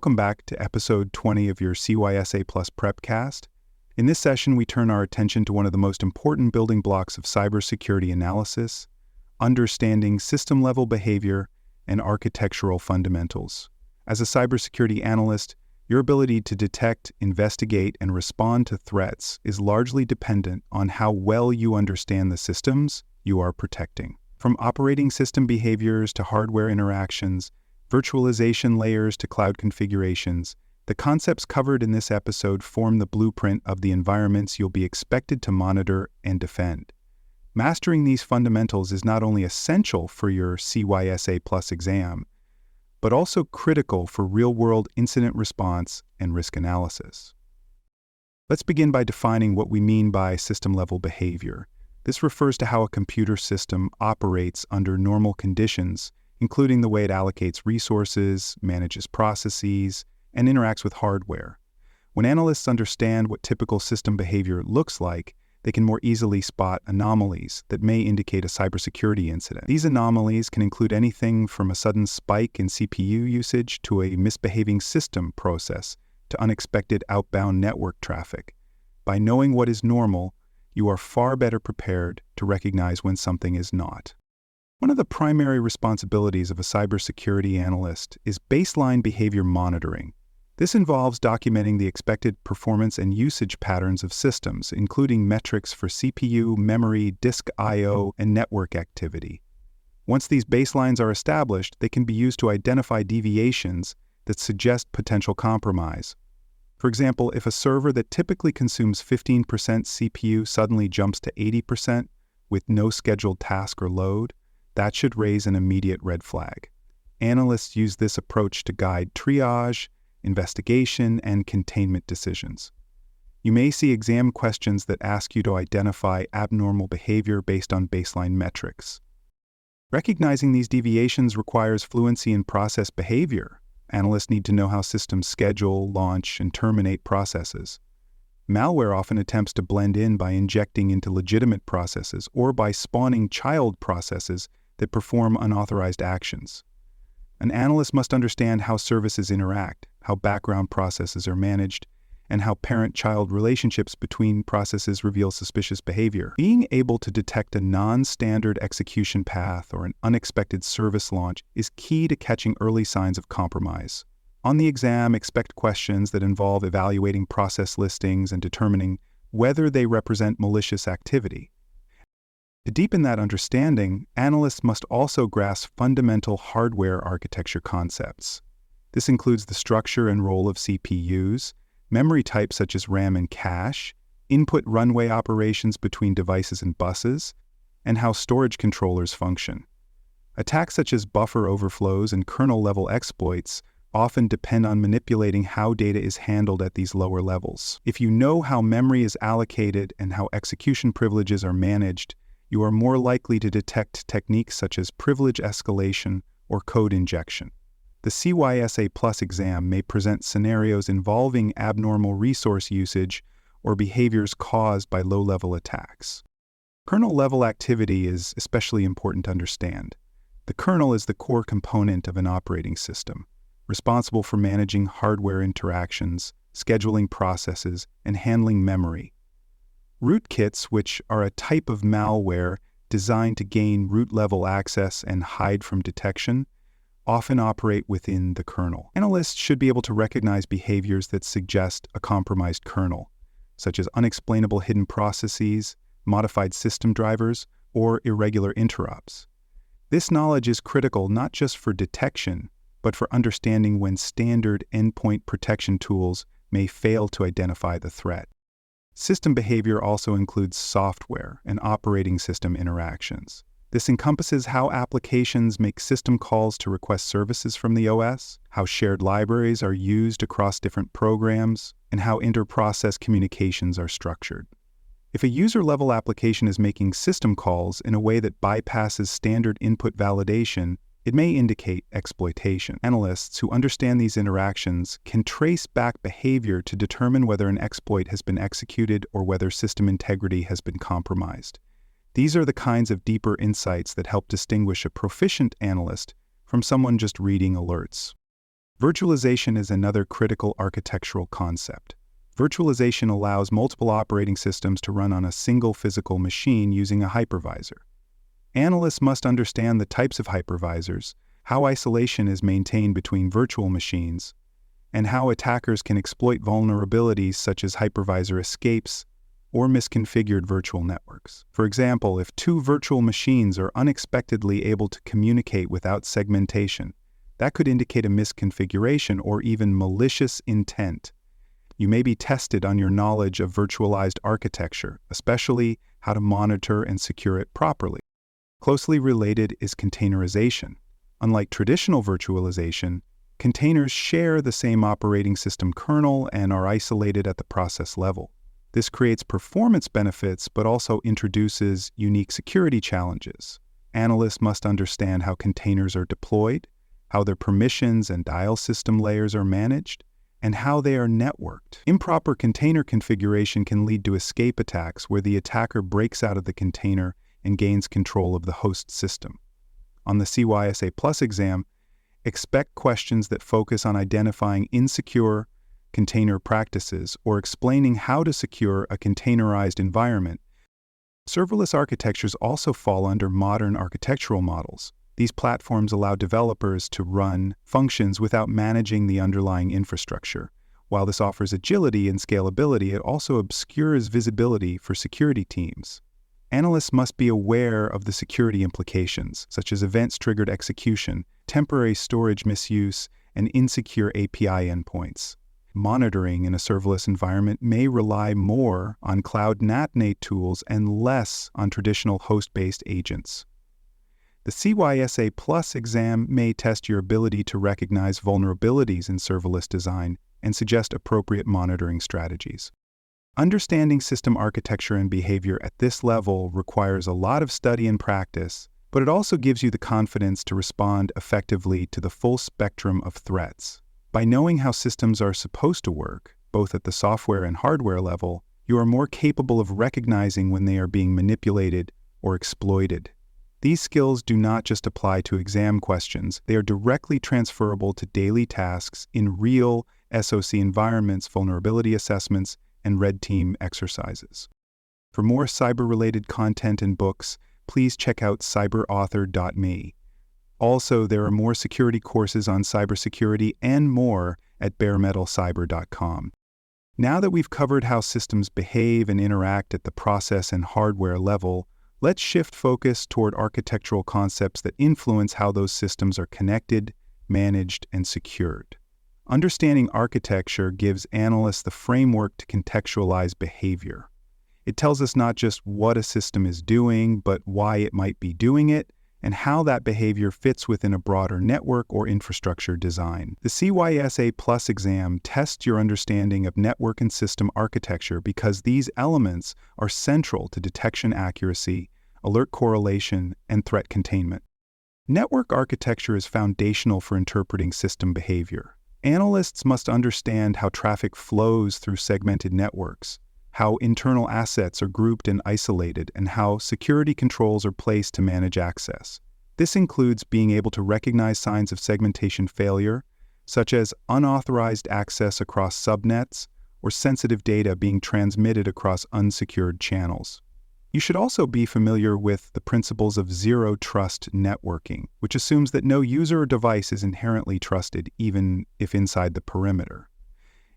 welcome back to episode 20 of your CYSA Plus Prepcast. In this session, we turn our attention to one of the most important building blocks of cybersecurity analysis, understanding system-level behavior and architectural fundamentals. As a cybersecurity analyst, your ability to detect, investigate, and respond to threats is largely dependent on how well you understand the systems you are protecting. From operating system behaviors to hardware interactions, virtualization layers to cloud configurations, the concepts covered in this episode form the blueprint of the environments you'll be expected to monitor and defend. Mastering these fundamentals is not only essential for your CYSA Plus exam, but also critical for real-world incident response and risk analysis. Let's begin by defining what we mean by system-level behavior. This refers to how a computer system operates under normal conditions, including the way it allocates resources, manages processes, and interacts with hardware. When analysts understand what typical system behavior looks like, they can more easily spot anomalies that may indicate a cybersecurity incident. These anomalies can include anything from a sudden spike in CPU usage to a misbehaving system process to unexpected outbound network traffic. By knowing what is normal, you are far better prepared to recognize when something is not. One of the primary responsibilities of a cybersecurity analyst is baseline behavior monitoring. This involves documenting the expected performance and usage patterns of systems, including metrics for CPU, memory, disk I/O, and network activity. Once these baselines are established, they can be used to identify deviations that suggest potential compromise. For example, if a server that typically consumes 15% CPU suddenly jumps to 80% with no scheduled task or load, that should raise an immediate red flag. Analysts use this approach to guide triage, investigation, and containment decisions. You may see exam questions that ask you to identify abnormal behavior based on baseline metrics. Recognizing these deviations requires fluency in process behavior. Analysts need to know how systems schedule, launch, and terminate processes. Malware often attempts to blend in by injecting into legitimate processes or by spawning child processes that perform unauthorized actions. An analyst must understand how services interact, how background processes are managed, and how parent-child relationships between processes reveal suspicious behavior. Being able to detect a non-standard execution path or an unexpected service launch is key to catching early signs of compromise. On the exam, expect questions that involve evaluating process listings and determining whether they represent malicious activity. To deepen that understanding, analysts must also grasp fundamental hardware architecture concepts. This includes the structure and role of CPUs, memory types such as RAM and cache, input runway operations between devices and buses, and how storage controllers function. Attacks such as buffer overflows and kernel-level exploits often depend on manipulating how data is handled at these lower levels. If you know how memory is allocated and how execution privileges are managed, you are more likely to detect techniques such as privilege escalation or code injection. The CYSA Plus exam may present scenarios involving abnormal resource usage or behaviors caused by low-level attacks. Kernel-level activity is especially important to understand. The kernel is the core component of an operating system, responsible for managing hardware interactions, scheduling processes, and handling memory. Rootkits, which are a type of malware designed to gain root-level access and hide from detection, often operate within the kernel. Analysts should be able to recognize behaviors that suggest a compromised kernel, such as unexplainable hidden processes, modified system drivers, or irregular interrupts. This knowledge is critical not just for detection, but for understanding when standard endpoint protection tools may fail to identify the threat. System behavior also includes software and operating system interactions. This encompasses how applications make system calls to request services from the OS, how shared libraries are used across different programs, and how inter-process communications are structured. If a user-level application is making system calls in a way that bypasses standard input validation, it may indicate exploitation. Analysts who understand these interactions can trace back behavior to determine whether an exploit has been executed or whether system integrity has been compromised. These are the kinds of deeper insights that help distinguish a proficient analyst from someone just reading alerts. Virtualization is another critical architectural concept. Virtualization allows multiple operating systems to run on a single physical machine using a hypervisor. Analysts must understand the types of hypervisors, how isolation is maintained between virtual machines, and how attackers can exploit vulnerabilities such as hypervisor escapes or misconfigured virtual networks. For example, if two virtual machines are unexpectedly able to communicate without segmentation, that could indicate a misconfiguration or even malicious intent. You may be tested on your knowledge of virtualized architecture, especially how to monitor and secure it properly. Closely related is containerization. Unlike traditional virtualization, containers share the same operating system kernel and are isolated at the process level. This creates performance benefits but also introduces unique security challenges. Analysts must understand how containers are deployed, how their permissions and dial system layers are managed, and how they are networked. Improper container configuration can lead to escape attacks where the attacker breaks out of the container and gains control of the host system. On the CYSA Plus exam, expect questions that focus on identifying insecure container practices or explaining how to secure a containerized environment. Serverless architectures also fall under modern architectural models. These platforms allow developers to run functions without managing the underlying infrastructure. While this offers agility and scalability, it also obscures visibility for security teams. Analysts must be aware of the security implications, such as events-triggered execution, temporary storage misuse, and insecure API endpoints. Monitoring in a serverless environment may rely more on cloud NAT tools and less on traditional host-based agents. The CYSA Plus exam may test your ability to recognize vulnerabilities in serverless design and suggest appropriate monitoring strategies. Understanding system architecture and behavior at this level requires a lot of study and practice, but it also gives you the confidence to respond effectively to the full spectrum of threats. By knowing how systems are supposed to work, both at the software and hardware level, you are more capable of recognizing when they are being manipulated or exploited. These skills do not just apply to exam questions, they are directly transferable to daily tasks in real SOC environments, vulnerability assessments, and red team exercises. For more cyber-related content and books, please check out cyberauthor.me. Also, there are more security courses on cybersecurity and more at baremetalcyber.com. Now that we've covered how systems behave and interact at the process and hardware level, let's shift focus toward architectural concepts that influence how those systems are connected, managed, and secured. Understanding architecture gives analysts the framework to contextualize behavior. It tells us not just what a system is doing, but why it might be doing it, and how that behavior fits within a broader network or infrastructure design. The CYSA Plus exam tests your understanding of network and system architecture because these elements are central to detection accuracy, alert correlation, and threat containment. Network architecture is foundational for interpreting system behavior. Analysts must understand how traffic flows through segmented networks, how internal assets are grouped and isolated, and how security controls are placed to manage access. This includes being able to recognize signs of segmentation failure, such as unauthorized access across subnets or sensitive data being transmitted across unsecured channels. You should also be familiar with the principles of zero-trust networking, which assumes that no user or device is inherently trusted, even if inside the perimeter.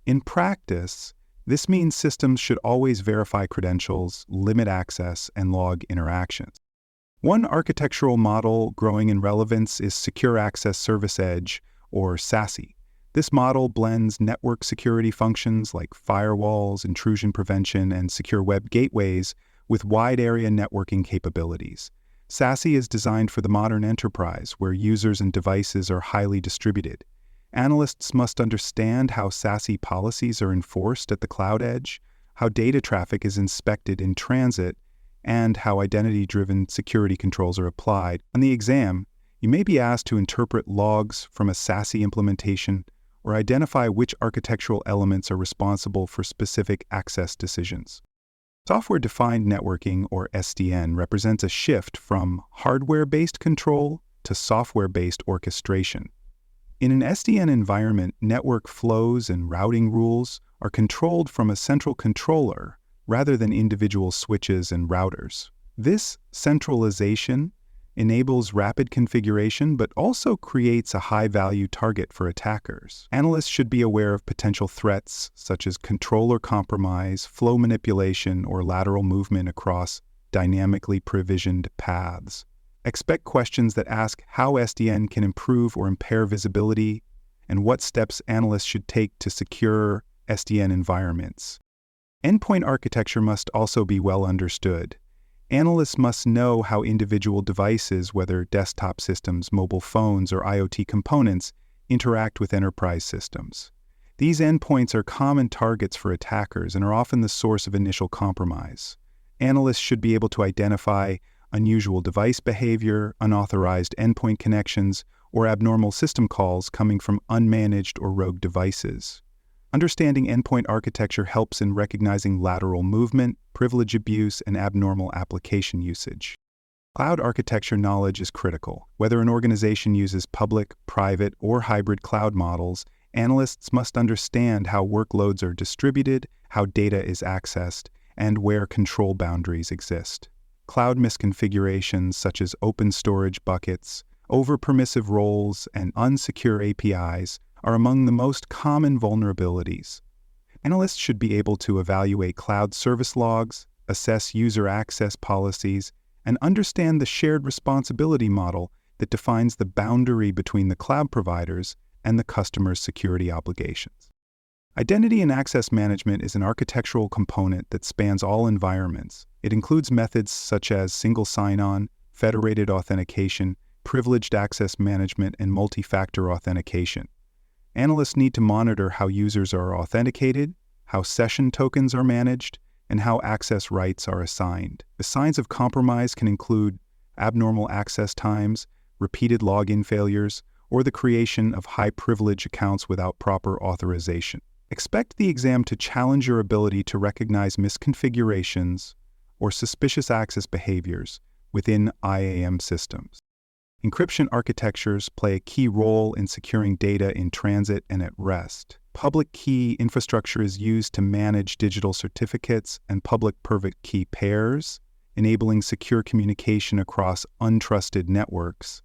In practice, this means systems should always verify credentials, limit access, and log interactions. One architectural model growing in relevance is Secure Access Service Edge, or SASE. This model blends network security functions like firewalls, intrusion prevention, and secure web gateways with wide-area networking capabilities. SASE is designed for the modern enterprise, where users and devices are highly distributed. Analysts must understand how SASE policies are enforced at the cloud edge, how data traffic is inspected in transit, and how identity-driven security controls are applied. On the exam, you may be asked to interpret logs from a SASE implementation or identify which architectural elements are responsible for specific access decisions. Software-defined networking, or SDN, represents a shift from hardware-based control to software-based orchestration. In an SDN environment, network flows and routing rules are controlled from a central controller rather than individual switches and routers. This centralization enables rapid configuration but also creates a high-value target for attackers. Analysts should be aware of potential threats such as controller compromise, flow manipulation, or lateral movement across dynamically provisioned paths. Expect questions that ask how SDN can improve or impair visibility and what steps analysts should take to secure SDN environments. Endpoint architecture must also be well understood. Analysts must know how individual devices, whether desktop systems, mobile phones, or IoT components, interact with enterprise systems. These endpoints are common targets for attackers and are often the source of initial compromise. Analysts should be able to identify unusual device behavior, unauthorized endpoint connections, or abnormal system calls coming from unmanaged or rogue devices. Understanding endpoint architecture helps in recognizing lateral movement, privilege abuse, and abnormal application usage. Cloud architecture knowledge is critical. Whether an organization uses public, private, or hybrid cloud models, analysts must understand how workloads are distributed, how data is accessed, and where control boundaries exist. Cloud misconfigurations such as open storage buckets, over-permissive roles, and unsecure APIs are among the most common vulnerabilities. Analysts should be able to evaluate cloud service logs, assess user access policies, and understand the shared responsibility model that defines the boundary between the cloud providers and the customer's security obligations. Identity and access management is an architectural component that spans all environments. It includes methods such as single sign-on, federated authentication, privileged access management, and multi-factor authentication. Analysts need to monitor how users are authenticated, how session tokens are managed, and how access rights are assigned. The signs of compromise can include abnormal access times, repeated login failures, or the creation of high-privilege accounts without proper authorization. Expect the exam to challenge your ability to recognize misconfigurations or suspicious access behaviors within IAM systems. Encryption architectures play a key role in securing data in transit and at rest. Public key infrastructure is used to manage digital certificates and public-private key pairs, enabling secure communication across untrusted networks.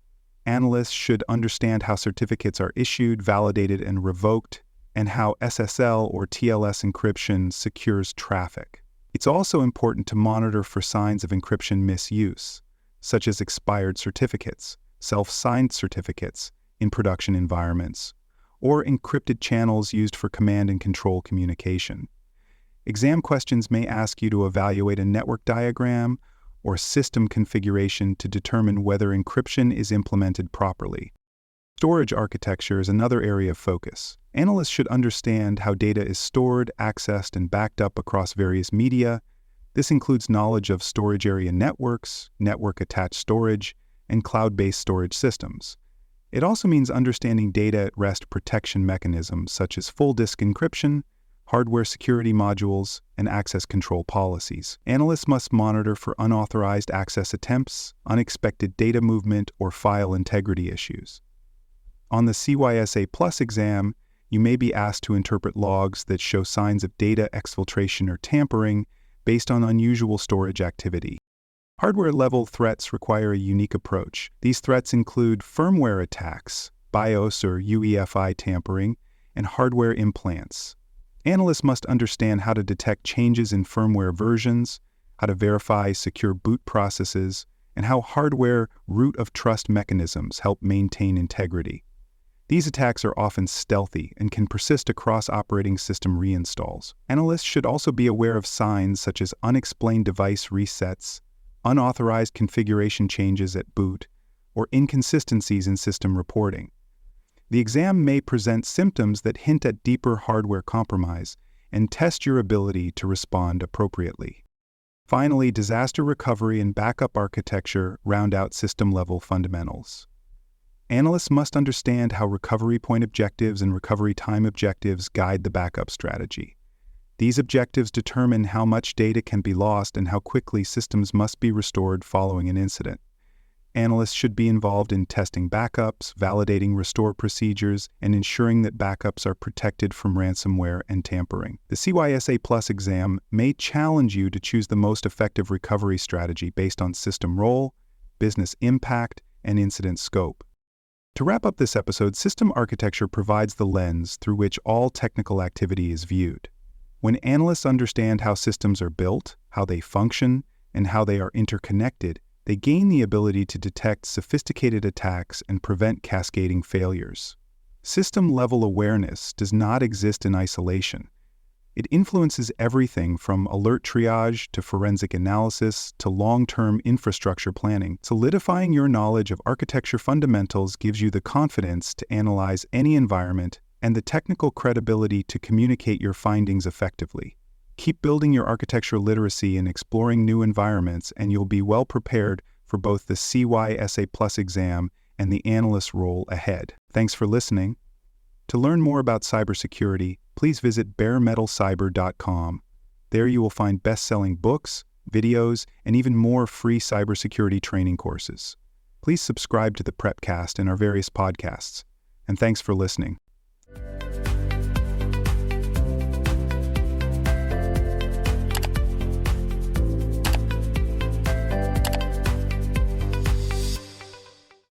Analysts should understand how certificates are issued, validated, and revoked, and how SSL or TLS encryption secures traffic. It's also important to monitor for signs of encryption misuse, such as expired certificates, self-signed certificates in production environments, or encrypted channels used for command and control communication. Exam questions may ask you to evaluate a network diagram or system configuration to determine whether encryption is implemented properly. Storage architecture is another area of focus. Analysts should understand how data is stored, accessed, and backed up across various media. This includes knowledge of storage area networks, network-attached storage, and cloud-based storage systems. It also means understanding data at rest protection mechanisms such as full disk encryption, hardware security modules, and access control policies. Analysts must monitor for unauthorized access attempts, unexpected data movement, or file integrity issues. On the CYSA Plus exam, you may be asked to interpret logs that show signs of data exfiltration or tampering based on unusual storage activity. Hardware-level threats require a unique approach. These threats include firmware attacks, BIOS or UEFI tampering, and hardware implants. Analysts must understand how to detect changes in firmware versions, how to verify secure boot processes, and how hardware root-of-trust mechanisms help maintain integrity. These attacks are often stealthy and can persist across operating system reinstalls. Analysts should also be aware of signs such as unexplained device resets, unauthorized configuration changes at boot, or inconsistencies in system reporting. The exam may present symptoms that hint at deeper hardware compromise and test your ability to respond appropriately. Finally, disaster recovery and backup architecture round out system-level fundamentals. Analysts must understand how recovery point objectives and recovery time objectives guide the backup strategy. These objectives determine how much data can be lost and how quickly systems must be restored following an incident. Analysts should be involved in testing backups, validating restore procedures, and ensuring that backups are protected from ransomware and tampering. The CYSA Plus exam may challenge you to choose the most effective recovery strategy based on system role, business impact, and incident scope. To wrap up this episode, system architecture provides the lens through which all technical activity is viewed. When analysts understand how systems are built, how they function, and how they are interconnected, they gain the ability to detect sophisticated attacks and prevent cascading failures. System-level awareness does not exist in isolation. It influences everything from alert triage to forensic analysis to long-term infrastructure planning. Solidifying your knowledge of architecture fundamentals gives you the confidence to analyze any environment and the technical credibility to communicate your findings effectively. Keep building your architectural literacy and exploring new environments, and you'll be well prepared for both the CYSA Plus exam and the analyst role ahead. Thanks for listening. To learn more about cybersecurity, please visit baremetalcyber.com. There you will find best-selling books, videos, and even more free cybersecurity training courses. Please subscribe to the Prepcast and our various podcasts. And thanks for listening.